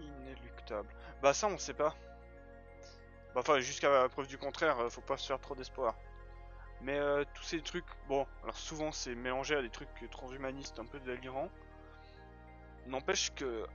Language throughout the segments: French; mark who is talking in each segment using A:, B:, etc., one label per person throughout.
A: inéluctable. Bah ça on sait pas. Bah, enfin jusqu'à preuve du contraire, faut pas se faire trop d'espoir. Mais tous ces trucs, bon, alors souvent c'est mélangé à des trucs transhumanistes un peu délirants. N'empêche que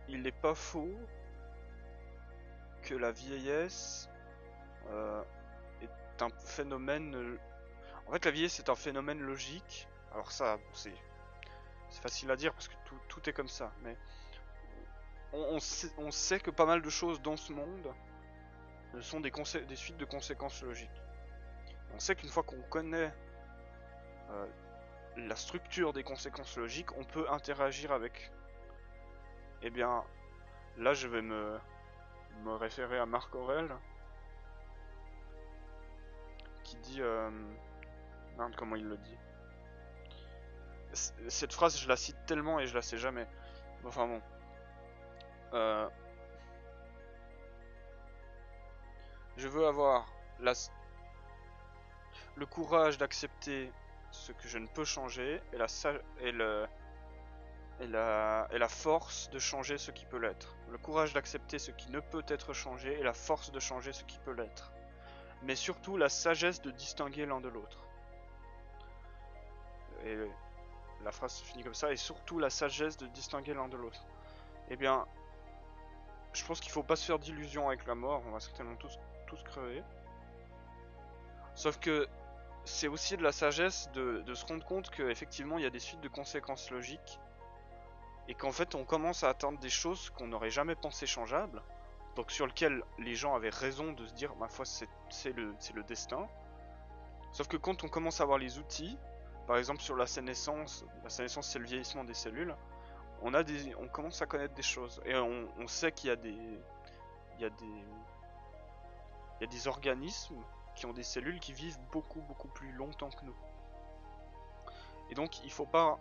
A: il n'est pas faux que la vieillesse euh, est un phénomène. En fait, la vieillesse est un phénomène logique. Alors ça, bon, c'est facile à dire parce que tout est comme ça. Mais on sait que pas mal de choses dans ce monde sont des suites de conséquences logiques. On sait qu'une fois qu'on connaît euh, la structure des conséquences logiques, on peut interagir avec. Eh bien, là, je vais me référer à Marc Aurèle, qui dit... merde, comment il le dit. Cette phrase, je la cite tellement et je la sais jamais. Enfin bon. Euh, je veux avoir le courage d'accepter ce que je ne peux changer et la force de changer ce qui peut l'être. Le courage d'accepter ce qui ne peut être changé et la force de changer ce qui peut l'être. Mais surtout la sagesse de distinguer l'un de l'autre. Et la phrase se finit comme ça, et surtout la sagesse de distinguer l'un de l'autre. Eh bien, je pense qu'il faut pas se faire d'illusions avec la mort, on va certainement tous crever. Sauf que c'est aussi de la sagesse de se rendre compte qu'effectivement il y a des suites de conséquences logiques, et qu'en fait on commence à atteindre des choses qu'on n'aurait jamais pensé changeables, donc sur lesquelles les gens avaient raison de se dire, ma foi c'est le destin. Sauf que quand on commence à avoir les outils, par exemple sur la sénescence c'est le vieillissement des cellules, on commence à connaître des choses et on sait qu'il y a il y a des, il y a des organismes qui ont des cellules qui vivent beaucoup plus longtemps que nous. Et donc il faut pas,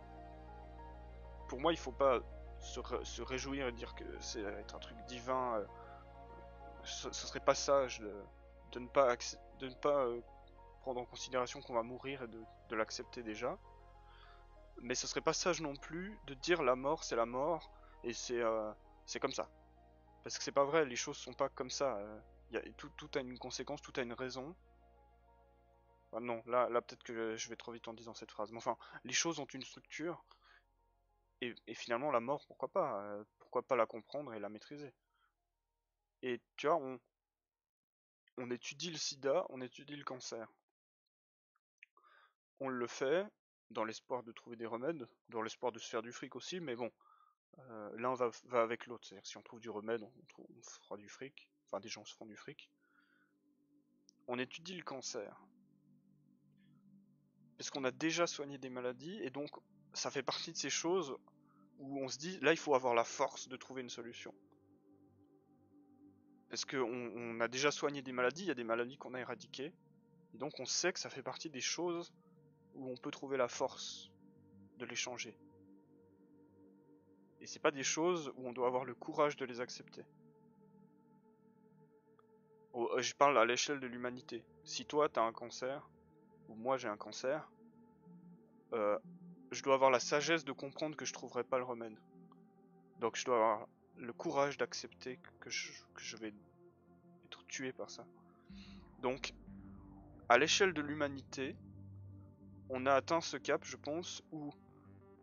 A: pour moi il faut pas se réjouir et dire que c'est être un truc divin. Ce serait pas sage de ne pas prendre en considération qu'on va mourir et de l'accepter déjà. Mais ce serait pas sage non plus de dire la mort c'est la mort et c'est comme ça. Parce que c'est pas vrai, les choses sont pas comme ça. Tout a une conséquence, tout a une raison. Ah non, là peut-être que je vais trop vite en disant cette phrase. Mais enfin, les choses ont une structure, et finalement la mort, pourquoi pas la comprendre et la maîtriser. Et tu vois, on étudie le sida, on étudie le cancer. On le fait dans l'espoir de trouver des remèdes, dans l'espoir de se faire du fric aussi, mais bon, l'un va avec l'autre. C'est-à-dire si on trouve du remède, on fera du fric, enfin des gens se font du fric. On étudie le cancer, parce qu'on a déjà soigné des maladies, et donc ça fait partie de ces choses où on se dit, là il faut avoir la force de trouver une solution. Parce qu'on a déjà soigné des maladies, il y a des maladies qu'on a éradiquées, et donc on sait que ça fait partie des choses où on peut trouver la force de les changer. Et c'est pas des choses où on doit avoir le courage de les accepter. Je parle à l'échelle de l'humanité. Si toi t'as un cancer, ou moi j'ai un cancer, euh, je dois avoir la sagesse de comprendre que je trouverai pas le remède. Donc je dois avoir le courage d'accepter que je vais être tué par ça. Donc, à l'échelle de l'humanité, on a atteint ce cap, je pense, où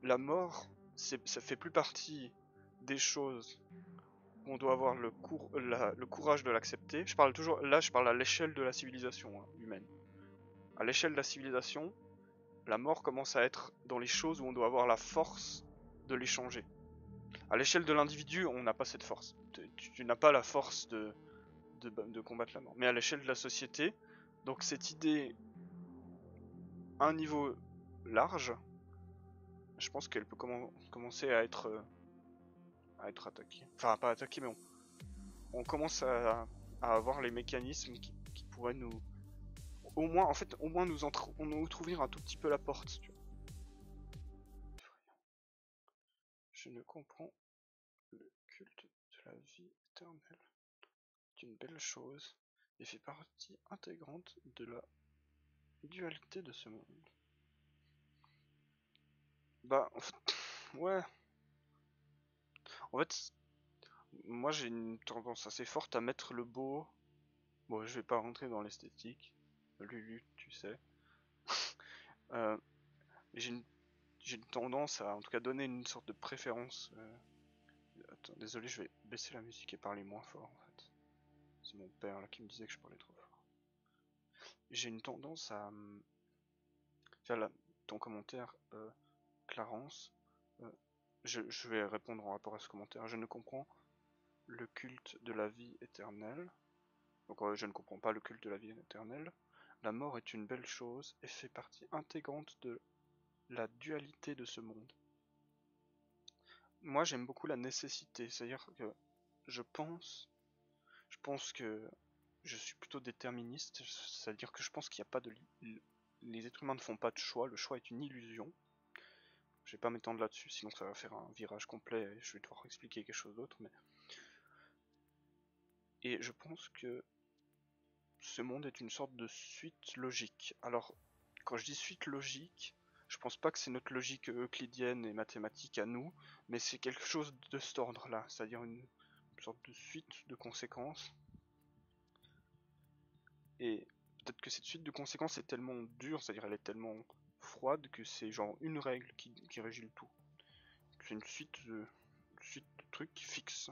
A: la mort, ça fait plus partie des choses où on doit avoir le courage de l'accepter. Je parle à l'échelle de la civilisation humaine. À l'échelle de la civilisation, la mort commence à être dans les choses où on doit avoir la force de les changer. À l'échelle de l'individu, on n'a pas cette force. Tu n'as pas la force de combattre la mort. Mais à l'échelle de la société, donc cette idée à un niveau large, je pense qu'elle peut commencer à être attaquée. Enfin, pas attaquée, mais on commence à avoir les mécanismes qui pourraient nous... Au moins, en fait, au moins nous ouvrir un tout petit peu la porte. Tu vois. Je ne comprends le culte de la vie éternelle d'une belle chose et fait partie intégrante de la dualité de ce monde. Bah, en fait, ouais. En fait, moi j'ai une tendance assez forte à mettre le beau. Bon, je vais pas rentrer dans l'esthétique. Lulu, tu sais. Euh, j'ai une tendance à, en tout cas, donner une sorte de préférence. Attends, désolé, je vais baisser la musique et parler moins fort en fait. C'est mon père là qui me disait que je parlais trop fort. J'ai une tendance à faire ton commentaire, Clarence. euh, je vais répondre en rapport à ce commentaire. Je ne comprends le culte de la vie éternelle. Donc je ne comprends pas le culte de la vie éternelle. La mort est une belle chose et fait partie intégrante de la dualité de ce monde. Moi j'aime beaucoup la nécessité, c'est-à-dire que je pense que je suis plutôt déterministe, c'est-à-dire que je pense qu'il n'y a pas de... Les êtres humains ne font pas de choix, le choix est une illusion. Je vais pas m'étendre là-dessus, sinon ça va faire un virage complet et je vais devoir expliquer quelque chose d'autre. Et je pense que ce monde est une sorte de suite logique. Alors, quand je dis suite logique, je pense pas que c'est notre logique euclidienne et mathématique à nous, mais c'est quelque chose de cet ordre-là, c'est-à-dire une sorte de suite de conséquences. Et peut-être que cette suite de conséquences est tellement dure, c'est-à-dire elle est tellement froide que c'est genre une règle qui régit le tout. C'est une suite de trucs qui fixent.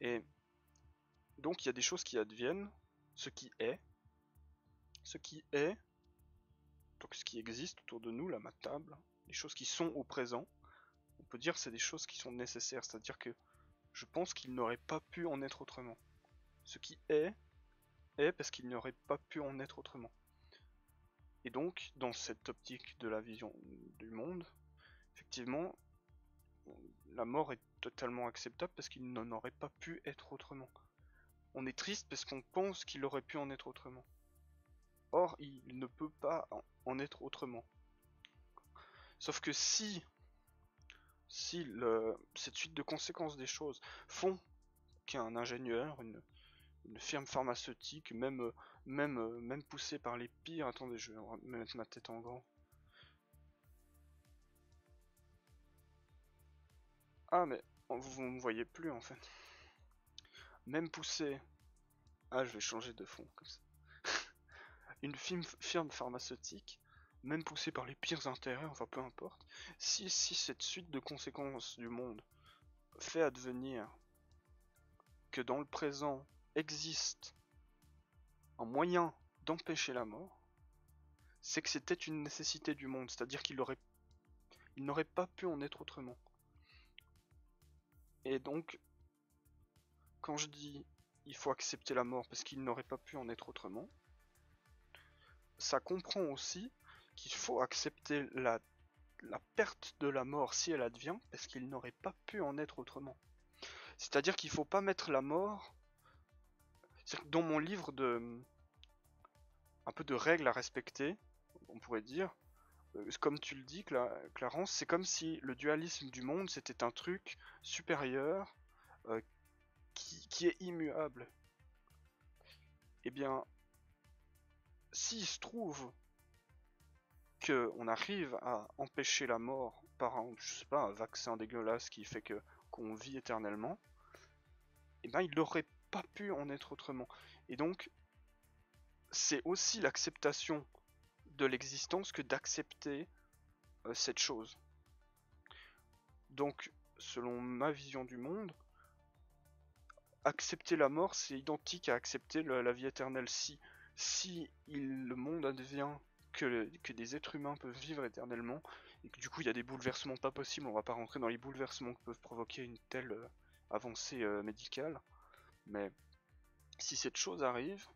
A: Et donc il y a des choses qui adviennent, ce qui est, donc ce qui existe autour de nous, là, ma table, les choses qui sont au présent, on peut dire que c'est des choses qui sont nécessaires, c'est-à-dire que je pense qu'il n'aurait pas pu en être autrement. Ce qui est parce qu'il n'aurait pas pu en être autrement. Et donc, dans cette optique de la vision du monde, effectivement, la mort est totalement acceptable parce qu'il n'en aurait pas pu être autrement. On est triste parce qu'on pense qu'il aurait pu en être autrement. Or, il ne peut pas en être autrement. Sauf que si cette suite de conséquences des choses font qu'un ingénieur, une firme pharmaceutique, même poussée par les pires... Attendez, je vais mettre ma tête en grand. Ah, mais vous ne me voyez plus en fait. Même poussée... Ah, je vais changer de fond comme ça. Une firme pharmaceutique, même poussée par les pires intérêts, enfin peu importe, si cette suite de conséquences du monde fait advenir que dans le présent existe un moyen d'empêcher la mort, c'est que c'était une nécessité du monde, c'est-à-dire qu'il n'aurait pas pu en être autrement. Et donc, quand je dis il faut accepter la mort parce qu'il n'aurait pas pu en être autrement, ça comprend aussi qu'il faut accepter la perte de la mort si elle advient parce qu'il n'aurait pas pu en être autrement. C'est-à-dire qu'il ne faut pas mettre la mort... Dans mon livre un peu de règles à respecter, on pourrait dire, comme tu le dis, Clarence, c'est comme si le dualisme du monde c'était un truc supérieur qui est immuable. Eh bien, s'il se trouve qu'on arrive à empêcher la mort par je sais pas, un vaccin dégueulasse qui fait qu'on vit éternellement, eh ben il n'aurait pas pu en être autrement. Et donc, c'est aussi l'acceptation de l'existence que d'accepter cette chose. Donc, selon ma vision du monde, accepter la mort, c'est identique à accepter la vie éternelle. Si le monde advient que des êtres humains peuvent vivre éternellement, et que du coup il y a des bouleversements pas possibles, on va pas rentrer dans les bouleversements que peuvent provoquer une telle avancée médicale, mais si cette chose arrive,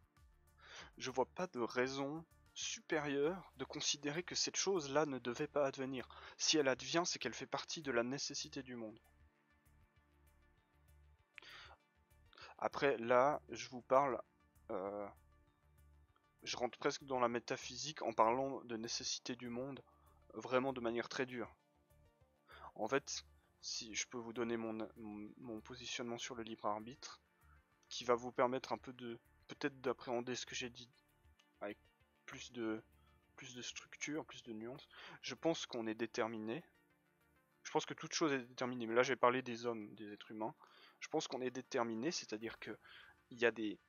A: je vois pas de raison supérieure de considérer que cette chose-là ne devait pas advenir. Si elle advient, c'est qu'elle fait partie de la nécessité du monde. Après, là, je vous parle... je rentre presque dans la métaphysique en parlant de nécessité du monde, vraiment de manière très dure. En fait, si je peux vous donner mon positionnement sur le libre arbitre, qui va vous permettre un peu peut-être d'appréhender ce que j'ai dit avec plus de structure, plus de nuances. Je pense qu'on est déterminé. Je pense que toute chose est déterminée, mais là j'ai parlé des hommes, des êtres humains. Je pense qu'on est déterminé, c'est-à-dire que il y a des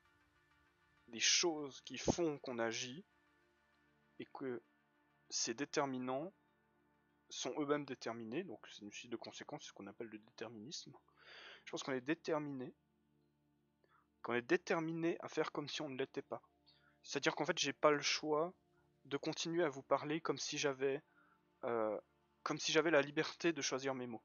A: choses qui font qu'on agit et que ces déterminants sont eux-mêmes déterminés, donc c'est une suite de conséquences, c'est ce qu'on appelle le déterminisme. Je pense qu'on est déterminé à faire comme si on ne l'était pas. C'est-à-dire qu'en fait j'ai pas le choix de continuer à vous parler comme si j'avais la liberté de choisir mes mots.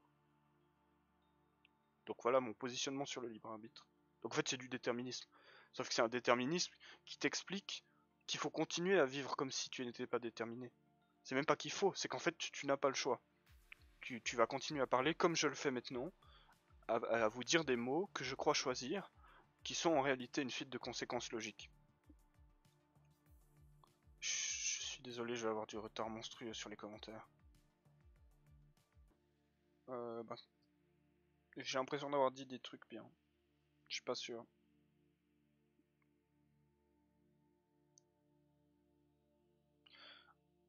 A: Donc voilà mon positionnement sur le libre arbitre. Donc en fait c'est du déterminisme. Sauf que c'est un déterminisme qui t'explique qu'il faut continuer à vivre comme si tu n'étais pas déterminé. C'est même pas qu'il faut, c'est qu'en fait tu n'as pas le choix. Tu vas continuer à parler comme je le fais maintenant, à vous dire des mots que je crois choisir, qui sont en réalité une suite de conséquences logiques. Je suis désolé, je vais avoir du retard monstrueux sur les commentaires. Bah, j'ai l'impression d'avoir dit des trucs bien. Je suis pas sûr.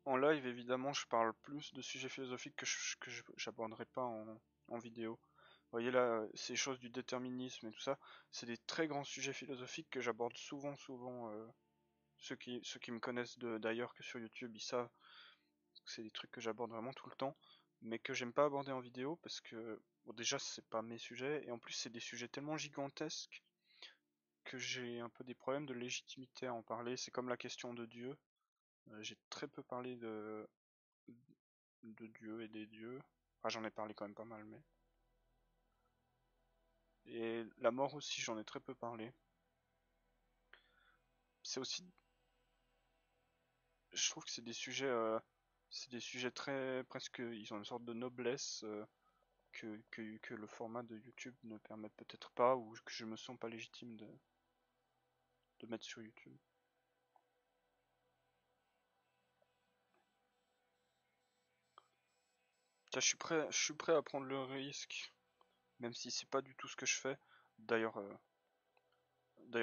A: En live, évidemment, je parle plus de sujets philosophiques que j'aborderai pas en vidéo. Vous voyez là, ces choses du déterminisme et tout ça, c'est des très grands sujets philosophiques que j'aborde souvent. Ceux qui me connaissent d'ailleurs que sur YouTube, ils savent que c'est des trucs que j'aborde vraiment tout le temps, mais que j'aime pas aborder en vidéo parce que, bon, déjà, c'est pas mes sujets, et en plus, c'est des sujets tellement gigantesques que j'ai un peu des problèmes de légitimité à en parler. C'est comme la question de Dieu. J'ai très peu parlé de Dieu et des dieux. Enfin, j'en ai parlé quand même pas mal, mais. Et la mort aussi, j'en ai très peu parlé. C'est aussi. Je trouve que c'est des sujets très. Presque. Ils ont une sorte de noblesse que le format de YouTube ne permet peut-être pas, ou que je me sens pas légitime de mettre sur YouTube. Tiens, je suis prêt à prendre le risque, même si c'est pas du tout ce que je fais. D'ailleurs,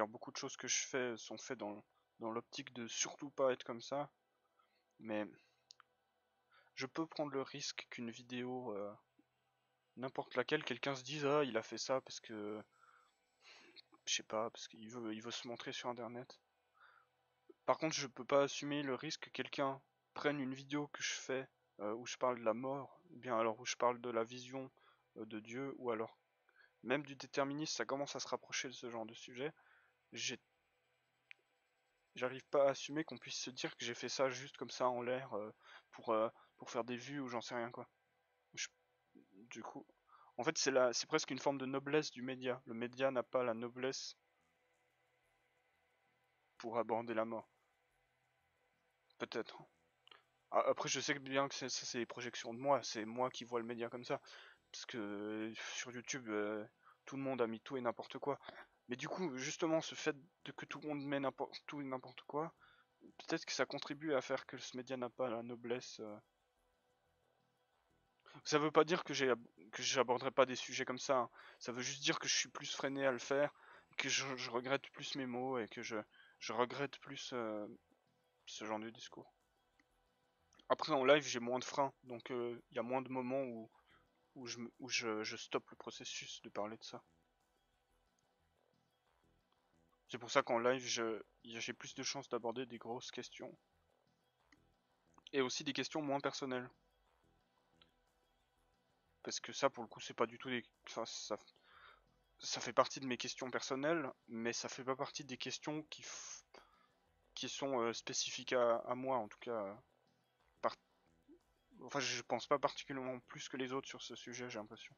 A: beaucoup de choses que je fais sont faites dans l'optique de surtout pas être comme ça. Mais je peux prendre le risque qu'une vidéo, n'importe laquelle, quelqu'un se dise ah il a fait ça parce que je sais pas, parce qu'il veut se montrer sur internet. Par contre, je peux pas assumer le risque que quelqu'un prenne une vidéo que je fais où je parle de la mort, ou bien alors où je parle de la vision de Dieu, ou alors même du déterminisme, ça commence à se rapprocher de ce genre de sujet. J'arrive pas à assumer qu'on puisse se dire que j'ai fait ça juste comme ça en l'air pour faire des vues ou j'en sais rien quoi. Je- du coup, en fait c'est presque une forme de noblesse du média. Le média n'a pas la noblesse pour aborder la mort. Peut-être. Après je sais bien que ça c'est des projections de moi, c'est moi qui vois le média comme ça. Parce que sur YouTube tout le monde a mis tout et n'importe quoi. Mais du coup justement ce fait de que tout le monde met tout et n'importe quoi, peut-être que ça contribue à faire que ce média n'a pas la noblesse. Ça veut pas dire que j'aborderai pas des sujets comme ça, hein. Ça veut juste dire que je suis plus freiné à le faire, que je regrette plus mes mots et que je regrette plus ce genre de discours. Après en live j'ai moins de freins, donc il y a moins de moments où je stoppe le processus de parler de ça. C'est pour ça qu'en live j'ai plus de chances d'aborder des grosses questions. Et aussi des questions moins personnelles. Parce que ça pour le coup c'est pas du tout des. Enfin, ça fait partie de mes questions personnelles, mais ça fait pas partie des questions qui sont spécifiques à moi en tout cas. Par... Enfin je pense pas particulièrement plus que les autres sur ce sujet j'ai l'impression.